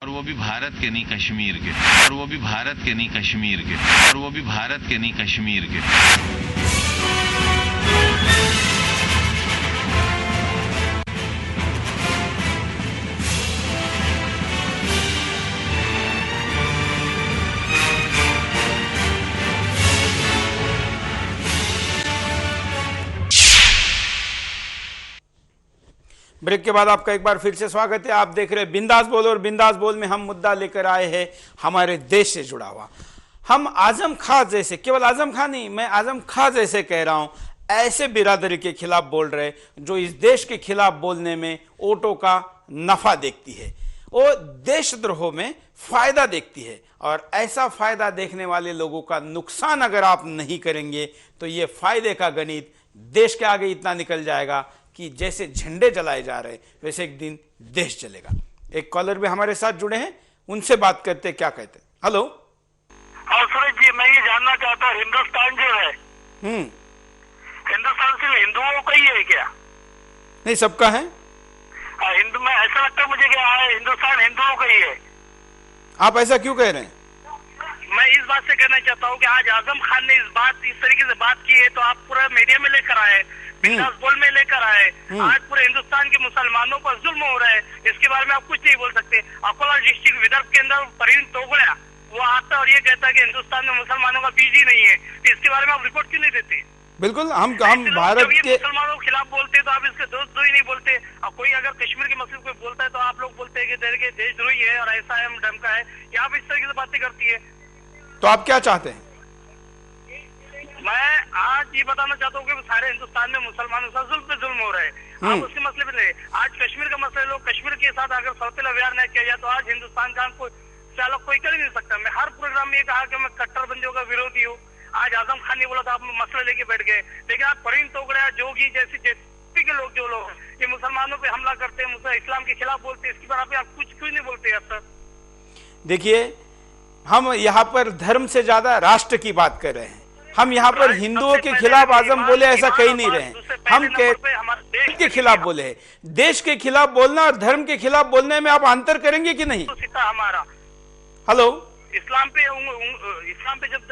और वो भी भारत के नहीं कश्मीर के, और वो भी भारत के नहीं कश्मीर के, और वो भी भारत के नहीं कश्मीर के। ब्रेक के बाद आपका एक बार फिर से स्वागत है। आप देख रहे हैं बिंदास बोल, और बिंदास बोल में हम मुद्दा लेकर आए हैं हमारे देश से जुड़ा हुआ। हम आजम खां जैसे, केवल आजम खां नहीं, मैं आजम खां जैसे कह रहा हूं, ऐसे बिरादरी के खिलाफ बोल रहे जो इस देश के खिलाफ बोलने में वोटों का नफा देखती है, वो देशद्रोह में फायदा देखती है। और ऐसा फायदा देखने वाले लोगों का नुकसान अगर आप नहीं करेंगे तो ये फायदे का गणित देश के आगे इतना निकल जाएगा कि जैसे झंडे जलाए जा रहे वैसे एक दिन देश चलेगा। एक कॉलर भी हमारे साथ जुड़े हैं, उनसे बात करते, क्या कहते हैं। हेलो। हाँ सूरज जी, मैं ये जानना चाहता हूँ, हिंदुस्तान जो है, हिंदुस्तान सिर्फ हिंदुओं का ही है क्या? नहीं, सबका है। हिंदू में ऐसा लगता है मुझे कि हिंदुस्तान हिंदुओं का ही है। आप ऐसा क्यों कह रहे हैं? मैं इस बात से कहना चाहता हूँ कि आज आजम खान ने इस तरीके से बात की है, तो आप पूरा मीडिया में लेकर आए, बिंदास बोल में लेकर आए। आज पूरे हिंदुस्तान के मुसलमानों पर जुल्म हो रहा है, इसके बारे में आप कुछ नहीं बोल सकते। अकोला डिस्ट्रिक्ट विदर्भ के अंदर प्रवीण तोगड़िया वो आता है और ये कहता है कि हिंदुस्तान में मुसलमानों का बीज ही नहीं है, तो इसके बारे में आप रिपोर्ट क्यों नहीं देते? बिल्कुल, हम भारत के मुसलमानों के खिलाफ बोलते हैं तो आप इसके दोस्त ही नहीं बोलते। और कोई अगर कश्मीर के मसले कोई बोलता है तो आप लोग बोलते हैं कि देशद्रोही है और ऐसा है, धमका है, या आप इस तरीके से बातें करती है। तो आप क्या चाहते हैं? मैं आज ये बताना चाहता हूँ कि सारे हिंदुस्तान में मुसलमानों से जुल्म पे जुल्म हो रहे हैं। आप उसके मसले पे नहीं, आज कश्मीर का मसला, लोग कश्मीर के साथ अगर सौतेला व्यवहार नहीं किया जाए तो आज हिंदुस्तान का कोई चालक कोई कर ही नहीं सकता। मैं हर प्रोग्राम में ये कहा कि मैं कट्टरबंदियों का विरोधी हूँ। आज आजम खान ने बोला था, आप मसला लेके बैठ गए, लेकिन आप प्रवीण तोगड़िया, जोगी जैसे के लोग जो लोग ये मुसलमानों पे हमला करते हैं, इस्लाम के खिलाफ बोलते हैं, इसके बारे में आप कुछ क्यों नहीं बोलते अब तक? देखिए, हम यहाँ पर धर्म से ज्यादा राष्ट्र की बात कर रहे हैं। हम यहाँ पर हिंदुओं के खिलाफ आजम बोले ऐसा कह नहीं रहे हैं, हम देश के खिलाफ बोले हैं। देश के खिलाफ बोलना और धर्म के खिलाफ बोलने में आप अंतर करेंगे कि नहीं? हमारा हेलो, इस्लाम पे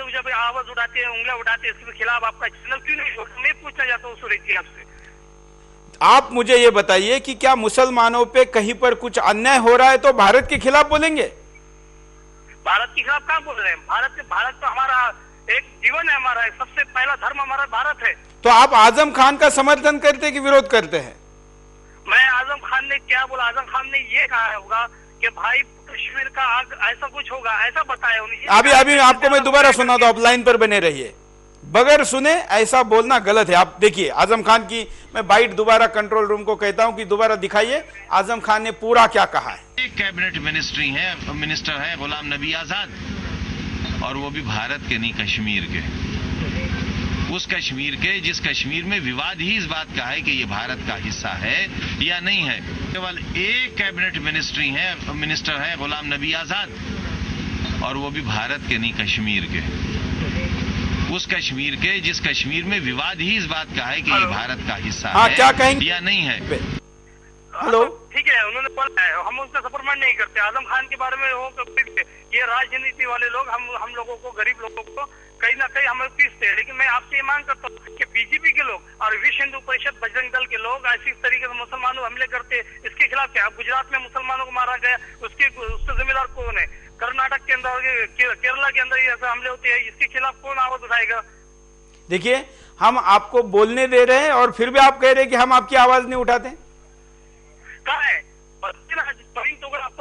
जब आवाज उठाते हैं, उंगलियां उठाते हैं, इसके खिलाफ आपका चैनल क्यों नहीं छोड़ता? मैं पूछना चाहता हूँ सूरज जी आपसे। आप मुझे ये बताइए कि क्या मुसलमानों पे कहीं पर कुछ अन्याय हो रहा है तो भारत के खिलाफ बोलेंगे? भारत के खिलाफ कहाँ बोल रहे हैं? भारत तो हमारा एक जीवन है, हमारा सबसे पहला धर्म हमारा भारत है। तो आप आजम खान का समर्थन करते हैं कि विरोध करते हैं? मैं आजम खान ने क्या बोला? आजम खान ने ये कहा होगा कि भाई कश्मीर का आग ऐसा कुछ होगा, ऐसा बताया उन्हें। अभी आपको मैं दोबारा सुना दो, आप लाइन पर बने रहिए। बगैर सुने ऐसा बोलना गलत है। आप देखिए आजम खान की, मैं बाइट दोबारा कंट्रोल रूम को कहता हूं कि दोबारा दिखाइए आजम खान ने पूरा क्या कहा है। एक कैबिनेट मिनिस्टर है गुलाम नबी आजाद, और वो भी भारत के नहीं कश्मीर के, उस कश्मीर के जिस कश्मीर में विवाद ही इस बात का है कि ये भारत का हिस्सा है या नहीं है। केवल एक कैबिनेट मिनिस्टर है गुलाम नबी आजाद, और वो भी भारत के नहीं कश्मीर के, उस कश्मीर के जिस कश्मीर में विवाद ही इस बात का है कि ये भारत का हिस्सा है क्या कहेंगे या नहीं है। हेलो, ठीक है, उन्होंने बोला है, हम उसका सपोर्ट नहीं करते। आजम खान के बारे में वो ये राजनीति वाले लोग हम लोगों को, गरीब लोगों को कहीं ना कहीं हमें पीसते हैं। लेकिन मैं आपसे ये मांग करता हूँ कि बीजेपी के लोग और विश्व हिंदू परिषद, बजरंग दल के लोग ऐसी तरीके से मुसलमानों हमले करते हैं, इसके खिलाफ क्या? गुजरात में मुसलमानों को मारा गया, उसके जिम्मेदार कौन है? कर्नाटक के अंदर, केरला के अंदर ऐसे हमले होते हैं, इसके खिलाफ कौन आवाज उठाएगा? देखिए, हम आपको बोलने दे रहे हैं और फिर भी आप कह रहे हैं कि हम आपकी आवाज नहीं उठाते। कहाँ है?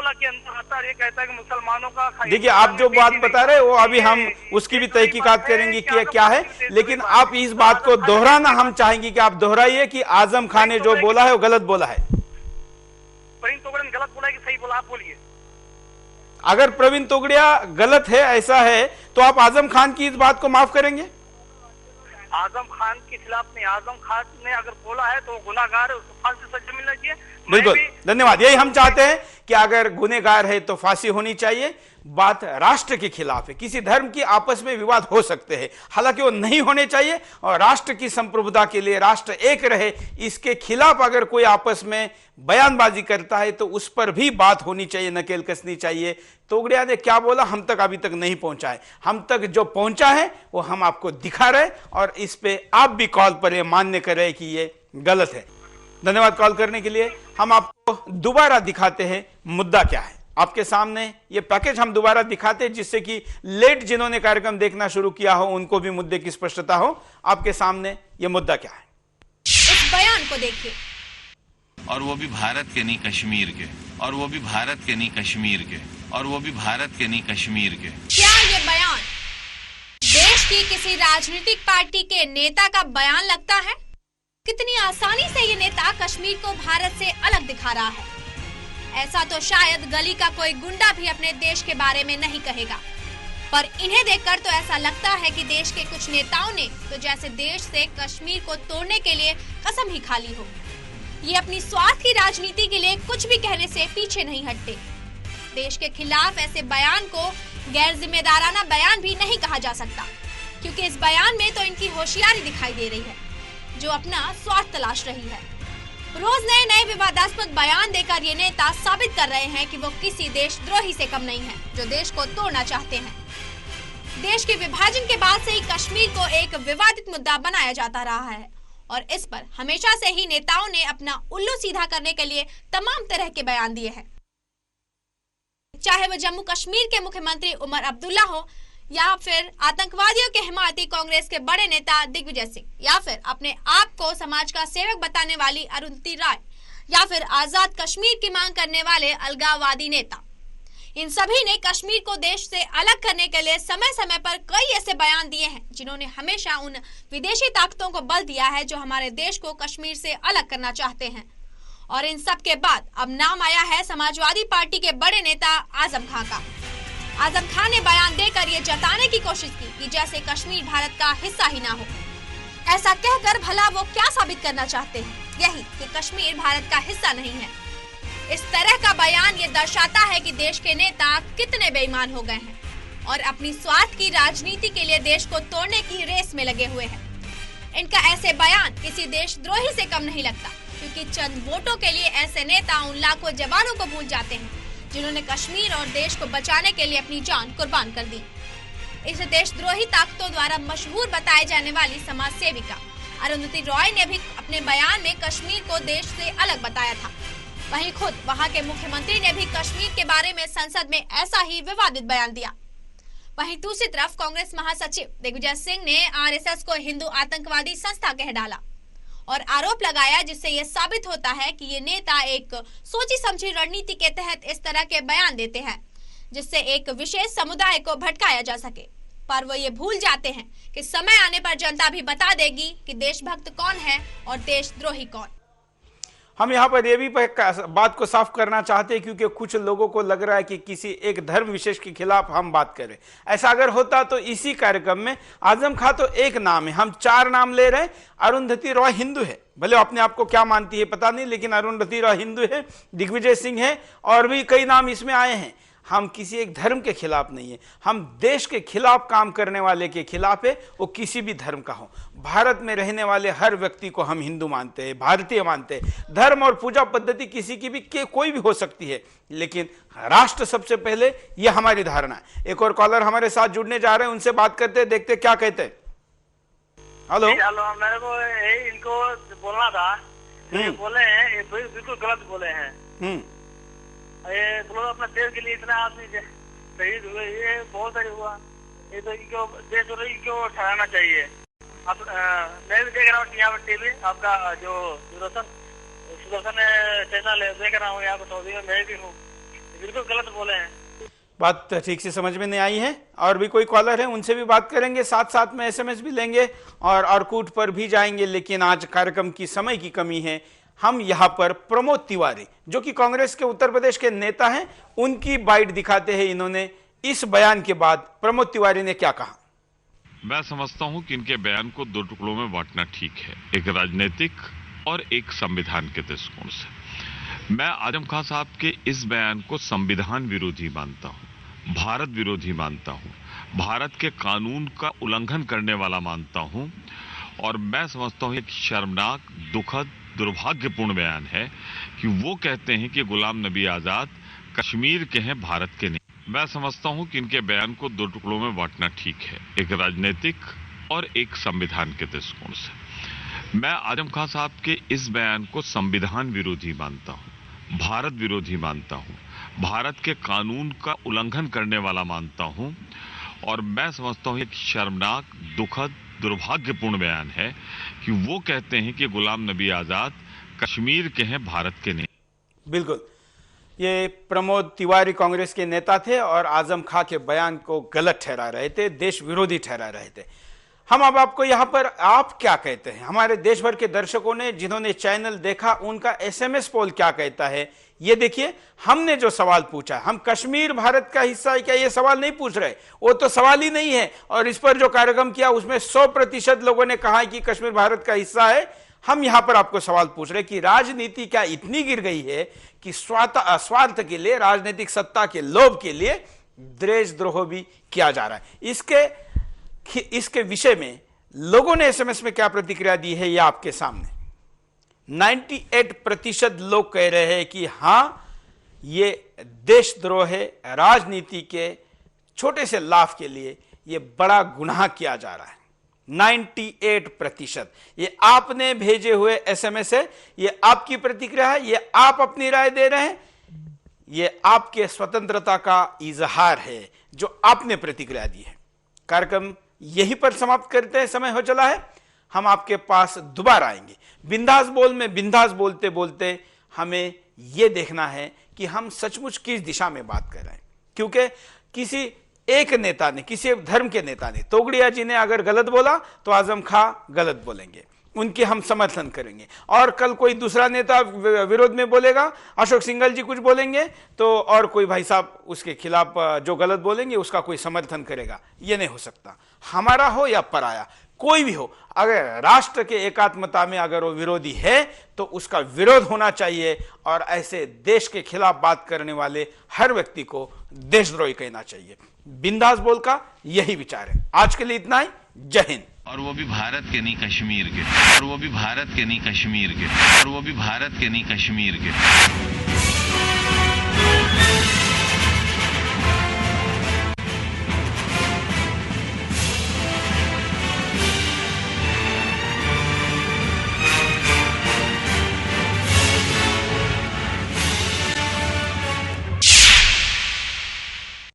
के अंदर आता है, कहता है कि मुसलमानों का। देखिए, आप जो बात बता रहे हैं वो अभी हम उसकी भी तहकीकात करेंगे कि क्या है, लेकिन आप इस बात को दोहराना हम चाहेंगे कि आप दोहराइए कि आजम खान ने जो बोला है वो गलत बोला है। प्रवीण तोगड़िया ने गलत बोला है कि सही बोला? आप बोलिए। अगर प्रवीण तोगड़िया गलत है, ऐसा है, तो आप आजम खान की इस बात को माफ करेंगे? आजम खान के खिलाफ नहीं, आजम खान ने अगर बोला है तो वो गुनाहगार है, उसको फांसी सजा मिलना चाहिए। बिल्कुल, धन्यवाद। यही हम चाहते हैं कि अगर गुनहगार है तो फांसी होनी चाहिए। बात राष्ट्र के खिलाफ है, किसी धर्म की आपस में विवाद हो सकते हैं, हालांकि वो नहीं होने चाहिए। और राष्ट्र की संप्रभुता के लिए, राष्ट्र एक रहे, इसके खिलाफ अगर कोई आपस में बयानबाजी करता है तो उस पर भी बात होनी चाहिए, नकेल कसनी चाहिए। तोगड़िया ने क्या बोला हम तक अभी तक नहीं पहुंचा है, हम तक जो पहुंचा है वो हम आपको दिखा रहे, और इस पे आप भी कॉल पर ये मान्य कर रहे कि ये गलत है। धन्यवाद कॉल करने के लिए। हम आपको दोबारा दिखाते हैं मुद्दा क्या है। आपके सामने ये पैकेज हम दोबारा दिखाते हैं जिससे कि लेट जिन्होंने कार्यक्रम देखना शुरू किया हो उनको भी मुद्दे की स्पष्टता हो। आपके सामने ये मुद्दा क्या है, इस बयान को देखिए। और वो भी भारत के नहीं कश्मीर के, और वो भी भारत के नहीं कश्मीर के, और वो भी भारत के नहीं कश्मीर के। क्या ये बयान देश की किसी राजनीतिक पार्टी के नेता का बयान लगता है? कितनी आसानी से ये नेता कश्मीर को भारत से अलग दिखा रहा है। ऐसा तो शायद गली का कोई गुंडा भी अपने देश के बारे में नहीं कहेगा, पर इन्हें देखकर तो ऐसा लगता है कि देश के कुछ नेताओं ने तो जैसे देश से कश्मीर को तोड़ने के लिए कसम ही खा ली हो। ये अपनी स्वार्थ की राजनीति के लिए कुछ भी कहने से पीछे नहीं हटते। देश के खिलाफ ऐसे बयान को गैर जिम्मेदाराना बयान भी नहीं कहा जा सकता, क्योंकि इस बयान में तो इनकी होशियारी दिखाई दे रही है, जो अपना स्वार्थ तलाश रही है। रोज नए नए विवादास्पद बयान देकर ये नेता साबित कर रहे हैं कि वो किसी देशद्रोही से कम नहीं है, जो देश को तोड़ना चाहते हैं। देश के विभाजन के बाद से ही कश्मीर को एक विवादित मुद्दा बनाया जाता रहा है, और इस पर हमेशा से ही नेताओं ने अपना उल्लू सीधा करने के लिए तमाम तरह के बयान दिए हैं। चाहे वह जम्मू कश्मीर के मुख्यमंत्री उमर अब्दुल्ला हो, या फिर आतंकवादियों के हिमायती कांग्रेस के बड़े नेता दिग्विजय सिंह, या फिर अपने आप को समाज का सेवक बताने वाली अरुंधति राय, या फिर आजाद कश्मीर की मांग करने वाले अलगाववादी नेता। इन सभी ने कश्मीर को देश से अलग करने के लिए समय समय पर कई ऐसे बयान दिए हैं जिन्होंने हमेशा उन विदेशी ताकतों को बल दिया है जो हमारे देश को कश्मीर से अलग करना चाहते हैं। और इन सब के बाद अब नाम आया है समाजवादी पार्टी के बड़े नेता आजम खां का। आजम खां ने बयान देकर ये जताने की कोशिश की कि जैसे कश्मीर भारत का हिस्सा ही ना हो। ऐसा कहकर भला वो क्या साबित करना चाहते हैं? यही कि कश्मीर भारत का हिस्सा नहीं है। इस तरह का बयान ये दर्शाता है कि देश के नेता कितने बेईमान हो गए हैं और अपनी स्वार्थ की राजनीति के लिए देश को तोड़ने की रेस में लगे हुए हैं। इनका ऐसे बयान किसी देशद्रोही से कम नहीं लगता, क्योंकि चंद वोटों के लिए ऐसे नेता उन लाखों जवानों को भूल जाते हैं जिन्होंने कश्मीर और देश को बचाने के लिए अपनी जान कुर्बान कर दी। इस देशद्रोही ताकतों द्वारा मशहूर बताए जाने वाली समाज सेविका अरुंधति रॉय ने भी अपने बयान में कश्मीर को देश से अलग बताया था। वहीं खुद वहां के मुख्यमंत्री ने भी कश्मीर के बारे में संसद में ऐसा ही विवादित बयान दिया। वहीं दूसरी तरफ कांग्रेस महासचिव दिग्विजय सिंह ने आरएसएस को हिंदू आतंकवादी संस्था कह डाला और आरोप लगाया, जिससे यह साबित होता है कि ये नेता एक सोची समझी रणनीति के तहत इस तरह के बयान देते हैं जिससे एक विशेष समुदाय को भटकाया जा सके। पर वो ये भूल जाते हैं कि समय आने पर जनता भी बता देगी कि देशभक्त कौन है और देशद्रोही कौन। हम यहाँ पर ये भी बात को साफ करना चाहते हैं, क्योंकि कुछ लोगों को लग रहा है कि किसी एक धर्म विशेष के खिलाफ हम बात करें। ऐसा अगर होता तो इसी कार्यक्रम में आजम खां तो एक नाम है, हम 4 नाम ले रहे हैं। अरुंधति रॉय हिंदू है, भले अपने आप को क्या मानती है पता नहीं, लेकिन अरुंधति रॉय हिंदू है, दिग्विजय सिंह है, और भी कई नाम इसमें आए हैं। हम किसी एक धर्म के खिलाफ नहीं है, हम देश के खिलाफ काम करने वाले के खिलाफ है, वो किसी भी धर्म का हो। भारत में रहने वाले हर व्यक्ति को हम हिंदू मानते हैं, भारतीय मानते हैं। धर्म और पूजा पद्धति किसी की भी कोई भी हो सकती है, लेकिन राष्ट्र सबसे पहले, यह हमारी धारणा है। एक और कॉलर हमारे साथ जुड़ने जा रहे हैं, उनसे बात करते हैं, देखते क्या कहते हैं। हेलो हेलो, मेरे को इनको बोलना था, बोले हैं बिल्कुल गलत बोले हैं। ये बोलो अपना देश के लिए इतना आदमी शहीद हुए, ये बहुत सही हुआ। ये तो इनको देशद्रोही क्यों ठहराना चाहिए? अब मैं भी देख रहा हूँ यहाँ पर टीवी, आपका जो सुदर्शन चैनल है, देख रहा हूँ यहाँ पर सऊदी में, मैं भी हूँ। बिल्कुल गलत बोले हैं। बात ठीक से समझ में नहीं आई है। और भी कोई कॉलर है, उनसे भी बात करेंगे, साथ साथ में SMS भी लेंगे और कूट पर भी जाएंगे। लेकिन आज कार्यक्रम की समय की कमी है। हम यहाँ पर प्रमोद तिवारी, जो कि कांग्रेस के उत्तर प्रदेश के नेता हैं, उनकी बाइट दिखाते हैं। इन्होंने इस बयान के बाद प्रमोद तिवारी ने क्या कहा। मैं समझता हूं कि इनके बयान को 2 टुकड़ों में बांटना ठीक है, एक राजनीतिक और एक संविधान के दृष्टिकोण से। मैं आजम खान साहब के इस बयान को संविधान विरोधी मानता हूं, भारत विरोधी मानता हूं, भारत के कानून का उल्लंघन करने वाला मानता हूं, और मैं समझता हूं एक शर्मनाक, दुखद, दुर्भाग्यपूर्ण बयान है कि वो कहते हैं कि गुलाम नबी आजाद कश्मीर के हैं, भारत के नहीं। मैं समझता हूं कि इनके बयान को दो टुकड़ों में बांटना ठीक है, एक राजनीतिक और एक संविधान के दृष्टिकोण से। मैं आजम खान साहब के इस बयान को संविधान विरोधी मानता हूं, भारत विरोधी मानता हूं, भारत के कानून का उल्लंघन करने वाला मानता हूं, और मैं समझता हूं एक शर्मनाक, दुखद, दुर्भाग्यपूर्ण बयान है कि वो कहते हैं कि गुलाम नबी आजाद कश्मीर के हैं, भारत के नहीं। बिल्कुल, ये प्रमोद तिवारी कांग्रेस के नेता थे और आजम खां के बयान को गलत ठहरा रहे थे, देश विरोधी ठहरा रहे थे। हम अब आपको यहां पर आप क्या कहते हैं, हमारे देश भर के दर्शकों ने जिन्होंने चैनल देखा उनका एसएमएस पोल क्या कहता है, ये देखिए। हमने जो सवाल पूछा, हम कश्मीर भारत का हिस्सा है क्या, ये सवाल नहीं पूछ रहे, वो तो सवाल ही नहीं है। और इस पर जो कार्यक्रम किया उसमें 100% लोगों ने कहा कि कश्मीर भारत का हिस्सा है। हम यहां पर आपको सवाल पूछ रहे कि राजनीति क्या इतनी गिर गई है कि स्वार्थ के लिए, राजनीतिक सत्ता के लोभ के लिए देशद्रोह भी किया जा रहा है। इसके विषय में लोगों ने एसएमएस में क्या प्रतिक्रिया दी है, यह आपके सामने। 98% लोग कह रहे हैं कि हां, ये देशद्रोह है, राजनीति के छोटे से लाभ के लिए यह बड़ा गुनाह किया जा रहा है। 98%। ये आपने भेजे हुए एसएमएस है, ये आपकी प्रतिक्रिया है, ये आप अपनी राय दे रहे हैं, ये आपके स्वतंत्रता का इजहार है जो आपने प्रतिक्रिया दी है। कार्यक्रम यहीं पर समाप्त करते हैं, समय हो चला है। हम आपके पास दोबारा आएंगे। बिंदास बोल में बिंदास बोलते बोलते हमें यह देखना है कि हम सचमुच किस दिशा में बात कर रहे हैं, क्योंकि किसी एक नेता ने, किसी धर्म के नेता ने, तोगड़िया जी ने अगर गलत बोला तो आजम खां गलत बोलेंगे, उनके हम समर्थन करेंगे। और कल कोई दूसरा नेता विरोध में बोलेगा, अशोक सिंघल जी कुछ बोलेंगे तो और कोई भाई साहब उसके खिलाफ जो गलत बोलेंगे उसका कोई समर्थन करेगा। ये नहीं हो सकता, हमारा हो या पराया, कोई भी हो, अगर राष्ट्र के एकात्मता में अगर वो विरोधी है तो उसका विरोध होना चाहिए, और ऐसे देश के खिलाफ बात करने वाले हर व्यक्ति को देशद्रोही कहना चाहिए। बिंदास बोल का यही विचार है। आज के लिए इतना ही। जय हिंद। और वो भी भारत के नहीं, कश्मीर के, और वो भी भारत के नहीं, कश्मीर के, और वो भी भारत के नहीं, कश्मीर के।